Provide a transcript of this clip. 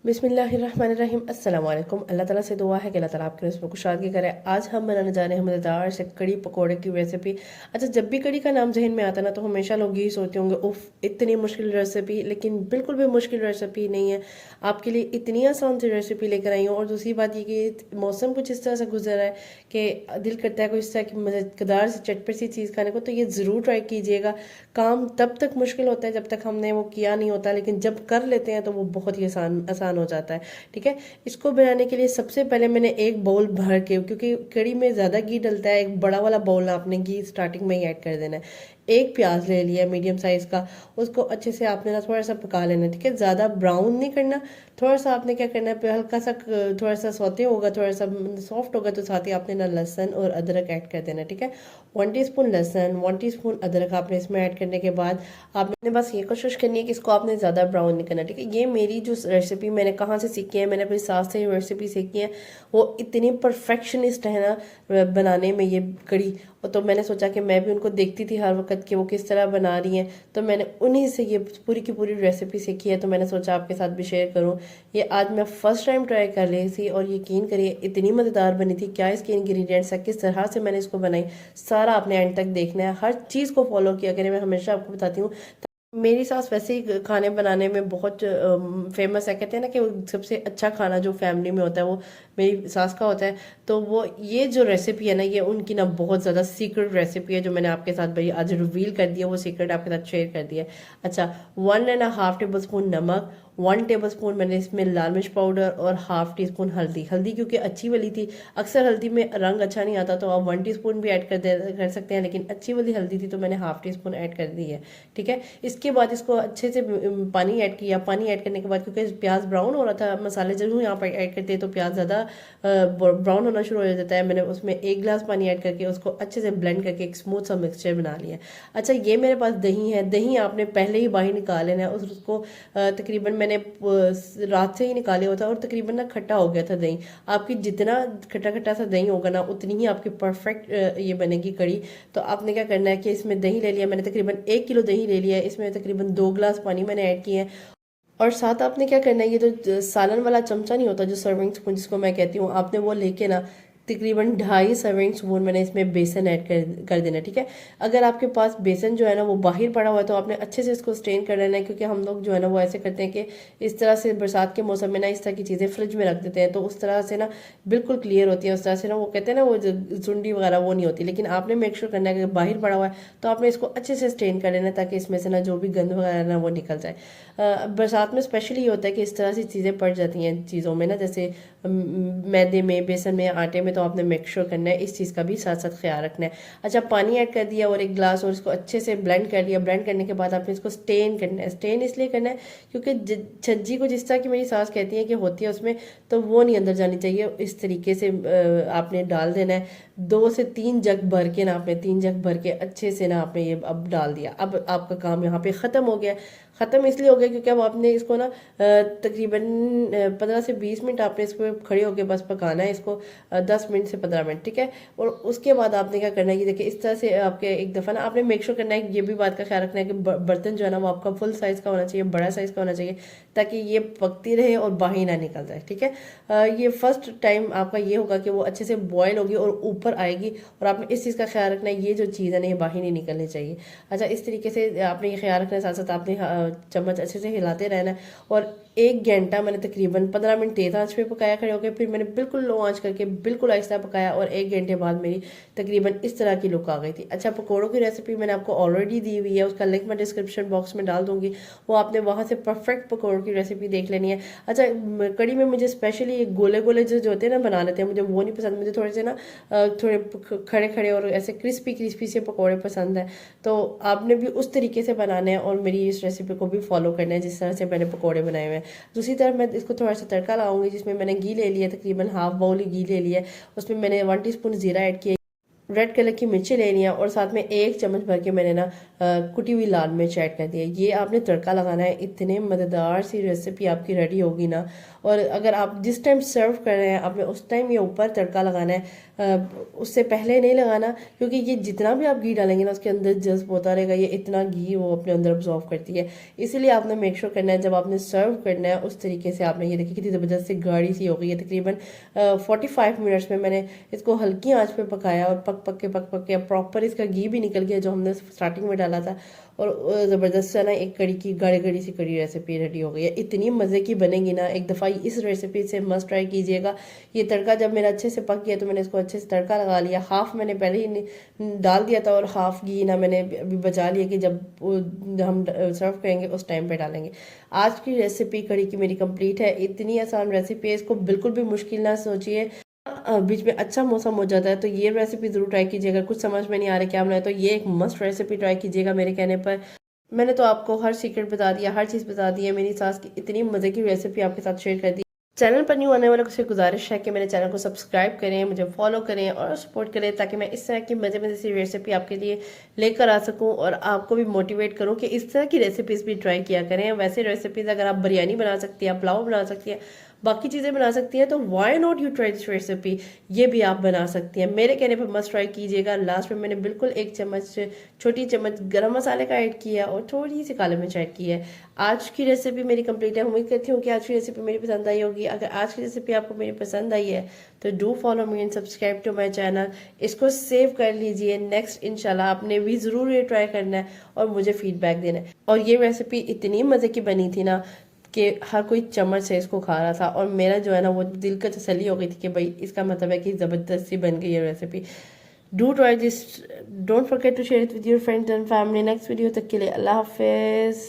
बिस्मिल्लाहिर्रहमानिर्रहीम अस्सलाम वालेकुम। अल्लाह ताला से दुआ है कि अल्लाह ताला आपके रिज़्क़ में कुशादगी करे। आज हम बनाने जा रहे हैं मज़ेदार से कड़ी पकोड़े की रेसिपी। अच्छा, जब भी कड़ी का नाम ज़हन में आता है ना तो हमेशा लोग यही सोचते होंगे उफ़ इतनी मुश्किल रेसिपी, लेकिन बिल्कुल भी मुश्किल रेसिपी नहीं है। आपके लिए इतनी आसान सी रेसिपी लेकर आई हूँ। और दूसरी बात ये कि मौसम कुछ इस तरह से गुजर रहा है कि दिल करता है कोई इस तरह की मज़ेदार सी चटपटी सी चीज़ खाने को, तो ये ज़रूर ट्राई कीजिएगा। काम तब तक मुश्किल होता है जब तक हमने वो किया नहीं होता, लेकिन जब कर लेते हैं तो वो बहुत ही आसान आसान हो जाता है। ठीक है, इसको बनाने के लिए सबसे पहले मैंने एक बाउल भर के, क्योंकि कड़ी में ज़्यादा घी डलता है, एक बड़ा वाला बाउल आपने घी स्टार्टिंग में ही ऐड कर देना है। एक प्याज ले लिया मीडियम साइज़ का, उसको अच्छे से आपने ना थोड़ा सा पका लेना है। ठीक है, ज़्यादा ब्राउन नहीं करना, थोड़ा सा आपने क्या करना है, हल्का सा थोड़ा सा सौते होगा, थोड़ा सा सॉफ्ट होगा तो साथ ही आपने ना लहसुन और अदरक ऐड कर देना है। ठीक है, 1 टीस्पून लहसुन, 1 टीस्पून अदरक आपने इसमें ऐड करने के बाद आपने बस ये कोशिश करनी है कि इसको आपने ज़्यादा ब्राउन नहीं करना। ठीक है, ये मेरी जो रेसिपी मैंने कहाँ से सीखी है, मैंने अपनी सास से रेसिपी सीखी है। वो इतनी परफेक्शनिस्ट है ना बनाने में ये कड़ी, तो मैंने सोचा कि मैं भी उनको देखती थी हर वक्त कि वो किस तरह बना रही हैं, तो मैंने उन्हीं से ये पूरी की पूरी रेसिपी सीखी है। तो मैंने सोचा आपके साथ भी शेयर करूं। ये आज मैं फर्स्ट टाइम ट्राई कर रही थी और यकीन करिए इतनी मज़ेदार बनी थी। क्या इसके इंग्रेडिएंट्स है, किस तरह से मैंने इसको बनाई, सारा आपने एंड तक देखना है। हर चीज़ को फॉलो किया करें, मैं हमेशा आपको बताती हूँ। मेरी सास वैसे ही खाने बनाने में बहुत फेमस है। कहते हैं ना कि वो सबसे अच्छा खाना जो फैमिली में होता है वो मेरी सास का होता है। तो वो ये जो रेसिपी है ना, ये उनकी ना बहुत ज़्यादा सीक्रेट रेसिपी है जो मैंने आपके साथ भाई आज रिवील कर दिया, वो सीक्रेट आपके साथ शेयर कर दिया। अच्छा, 1.5 टेबल स्पून नमक, 1 टेबल स्पून मैंने इसमें लाल मिर्च पाउडर और 1/2 टीस्पून हल्दी। हल्दी क्योंकि अच्छी वाली थी, अक्सर हल्दी में रंग अच्छा नहीं आता तो आप 1 टीस्पून भी ऐड कर सकते हैं, लेकिन अच्छी वाली हल्दी थी तो मैंने 1/2 टीस्पून ऐड कर दी है। ठीक है, इसके बाद इसको अच्छे से पानी ऐड किया। पानी ऐड करने के बाद क्योंकि प्याज ब्राउन हो रहा था, मसाले जरूर यहाँ पर ऐड करते हैं तो प्याज ज़्यादा ब्राउन होना शुरू हो जाता है, मैंने उसमें 1 गिलास पानी ऐड करके उसको अच्छे से ब्लेंड करके एक स्मूथ सा मिक्सचर बना लिया। अच्छा, ये मेरे पास दही है। दही आपने पहले ही बाहर निकाल लेना है। उसको तकरीबन मैंने रात से ही निकाले होता और तकरीबन ना खट्टा हो गया था दही। आपकी जितना खट्टा खट्टा सा दही होगा ना उतनी ही आपकी परफेक्ट ये बनेगी कड़ी। तो आपने क्या करना है कि इसमें दही ले लिया, मैंने तकरीबन 1 किलो दही ले लिया है। इसमें तकरीबन 2 गिलास पानी मैंने ऐड किए हैं। और साथ आपने क्या करना है, ये जो सालन वाला चमचा नहीं होता जो सर्विंग स्पून जिसको मैं कहती हूँ, आपने वो लेके ना तकरीबन 2.5 सर्विंग स्पून मैंने इसमें बेसन ऐड कर देना। ठीक है, अगर आपके पास बेसन जो है ना वो बाहर पड़ा हुआ है तो आपने अच्छे से इसको स्ट्रेन कर लेना है, क्योंकि हम लोग जो है ना वो ऐसे करते हैं कि इस तरह से बरसात के मौसम में ना इस तरह की चीज़ें फ्रिज में रख देते हैं, तो उस तरह से ना बिल्कुल क्लियर होती है। उस तरह से ना वो कहते हैं ना वो सुंडी वगैरह वो नहीं होती। लेकिन आपने मेक श्योर करना है कि बाहर पड़ा हुआ है तो आपने इसको अच्छे से स्ट्रेन कर लेना है ताकि इसमें से ना जो भी गंद वगैरह ना वो निकल जाए। बरसात में स्पेशली होता है कि इस तरह से चीज़ें पड़ जाती हैं चीज़ों में ना, जैसे मैदे में, बेसन में, आटे में, तो आपने मेक श्योर करना है इस चीज़ का भी साथ साथ ख्याल रखना है। अच्छा, पानी ऐड कर दिया और 1 गिलास, और इसको अच्छे से ब्लेंड कर लिया। ब्लेंड करने के बाद आपने इसको स्टेन करना है। स्टेन इसलिए करना है क्योंकि छज्जी को जिस तरह की मेरी सास कहती है कि होती है उसमें, तो वो नहीं अंदर जानी चाहिए। इस तरीके से आपने डाल देना है। 2 से 3 जग भर के ना आपने 3 जग भर के अच्छे से ना आपने ये अब डाल दिया। अब आपका काम यहाँ पे ख़त्म हो गया। ख़त्म इसलिए हो गया क्योंकि अब आपने इसको ना तकरीबन 15 से 20 मिनट आपने इसको खड़े होकर बस पकाना है इसको, 10 मिनट से 15 मिनट। ठीक है, और उसके बाद आपने क्या करना है कि देखिए इस तरह से आपके एक दफ़ा ना आपने मेक श्योर करना है, ये भी बात का ख्याल रखना है कि बर्तन जो है ना वो आपका फुल साइज़ का होना चाहिए, बड़ा साइज़ का होना चाहिए, ताकि ये पकती रहे और बाहर ना निकल जाए। ठीक है, ये फर्स्ट टाइम आपका ये होगा कि वो अच्छे से बॉयल होगी और ऊपर आएगी, और आपने इस चीज़ का ख्याल रखना है ये जो चीज़ है ना ये बाहर नहीं निकलनी चाहिए। अच्छा, इस तरीके से आपने ये ख्याल रखना है, साथ साथ आपने चम्मच अच्छे से हिलाते रहना है। और 1 घंटा मैंने तकरीबन 15 मिनट तेज़ आंच पे पकाया खड़े होकर, फिर मैंने बिल्कुल लो आंच करके बिल्कुल आहिस्ता पकाया, और 1 घंटे बाद मेरी तकरीबन इस तरह की लुक आ गई थी। अच्छा, पकौड़ों की रेसिपी मैंने आपको ऑलरेडी दी हुई है, उसका लिंक मैं डिस्क्रिप्शन बॉक्स में डाल दूंगी, वो आपने वहाँ से परफेक्ट पकौड़ों की रेसिपी देख लेनी है। अच्छा, कड़ी में मुझे स्पेशली गोले गोले जो होते हैं ना बना लेते हैं, मुझे वो नहीं पसंद। मुझे थोड़े से ना थोड़े खड़े खड़े और ऐसे क्रिस्पी क्रिस्पी से पकौड़े पसंद है। तो आपने भी उस तरीके से बनाना है और मेरी इस रेसिपी को भी फॉलो करना है जिस तरह से मैंने पकौड़े बनाए हुए हैं। दूसरी तरफ मैं इसको थोड़ा सा तड़का लगाऊंगी, जिसमें मैंने घी ले लिया, तकरीबन हाफ बाउल घी ले लिया है। उसमें मैंने 1 टीस्पून जीरा ऐड किया, रेड कलर की मिर्ची लेनी है और साथ में 1 चम्मच भर के मैंने ना कुटी हुई लाल मिर्च ऐड कर दी है। ये आपने तड़का लगाना है, इतने मज़ेदार सी रेसिपी आपकी रेडी होगी ना। और अगर आप जिस टाइम सर्व कर रहे हैं आपने उस टाइम ये ऊपर तड़का लगाना है, उससे पहले नहीं लगाना, क्योंकि ये जितना भी आप घी डालेंगे ना उसके अंदर जज्ब होता रहेगा, ये इतना घी वो अपने अंदर अब्जॉर्व करती है। इसीलिए आपने मेक श्योर करना है जब आपने सर्व करना है उस तरीके से आपने, ये देखिए कितनी ज़बरदस्त सी गाढ़ी सी हो गई है। तकरीबन 45 मिनट्स में मैंने इसको हल्की आंच पे पकाया और पक पक के प्रॉपर इसका घी भी निकल गया जो हमने स्टार्टिंग में डाला था। और ज़बरदस्त सा ना एक कड़ी की गाढ़ी गाढ़ी सी कड़ी रेसिपी रेडी हो गई है। इतनी मज़े की बनेगी ना, एक दफ़ा इस रेसिपी से मस्ट ट्राई कीजिएगा। ये तड़का जब मेरा अच्छे से पक गया तो मैंने इसको अच्छे से तड़का लगा लिया। हाफ़ मैंने पहले ही डाल दिया था और हाफ़ घी ना मैंने अभी बचा लिया कि जब हम सर्व करेंगे उस टाइम पे डालेंगे। आज की रेसिपी कड़ी की मेरी कंप्लीट है। इतनी आसान रेसिपी है, इसको बिल्कुल भी मुश्किल ना सोचिए। बीच में अच्छा मौसम हो जाता है तो ये रेसिपी ज़रूर ट्राई कीजिएगा। कुछ समझ में नहीं आ रहा क्या बनाए तो ये एक मस्ट रेसिपी ट्राई कीजिएगा मेरे कहने पर। मैंने तो आपको हर सीक्रेट बता दिया, हर चीज़ बता दी है। मेरी सास की इतनी मज़े की रेसिपी आपके साथ शेयर कर दी। चैनल पर न्यू आने वालों से गुजारिश है कि मेरे चैनल को सब्सक्राइब करें, मुझे फॉलो करें और सपोर्ट करें, ताकि मैं इस तरह की मज़े मज़े सी रेसिपी आपके लिए लेकर आ सकूं और आपको भी मोटिवेट करूं कि इस तरह की रेसिपीज़ भी ट्राई किया करें। वैसे रेसिपीज़ अगर आप बिरयानी बना सकती हैं, पुलाव बना सकती हैं, बाकी चीज़ें बना सकती हैं, तो why not you try this recipe, ये भी आप बना सकती हैं। मेरे कहने पर मस्ट ट्राई कीजिएगा। लास्ट में मैंने बिल्कुल 1 चम्मच, छोटी चम्मच गरम मसाले का ऐड किया और थोड़ी सी काली मिर्च ऐड की है। आज की रेसिपी मेरी कंप्लीट है। उम्मीद करती हूँ कि आज की रेसिपी मेरी पसंद आई होगी। अगर आज की रेसिपी आपको मेरी पसंद आई है तो do follow me and subscribe to my channel. इसको सेव कर लीजिए। नेक्स्ट इंशाल्लाह आपने भी ज़रूर ये ट्राई करना है और मुझे फीडबैक देना है। और ये रेसिपी इतनी मज़े की बनी थी ना कि हर कोई चम्मच से इसको खा रहा था और मेरा जो है ना वो दिल का तसल्ली हो गई थी कि भाई इसका मतलब है कि ज़बरदस्त सी बन गई ये recipe. Do try this, don't forget to share it with your friends and family. Next video तक के लिए अल्लाह हाफिज़।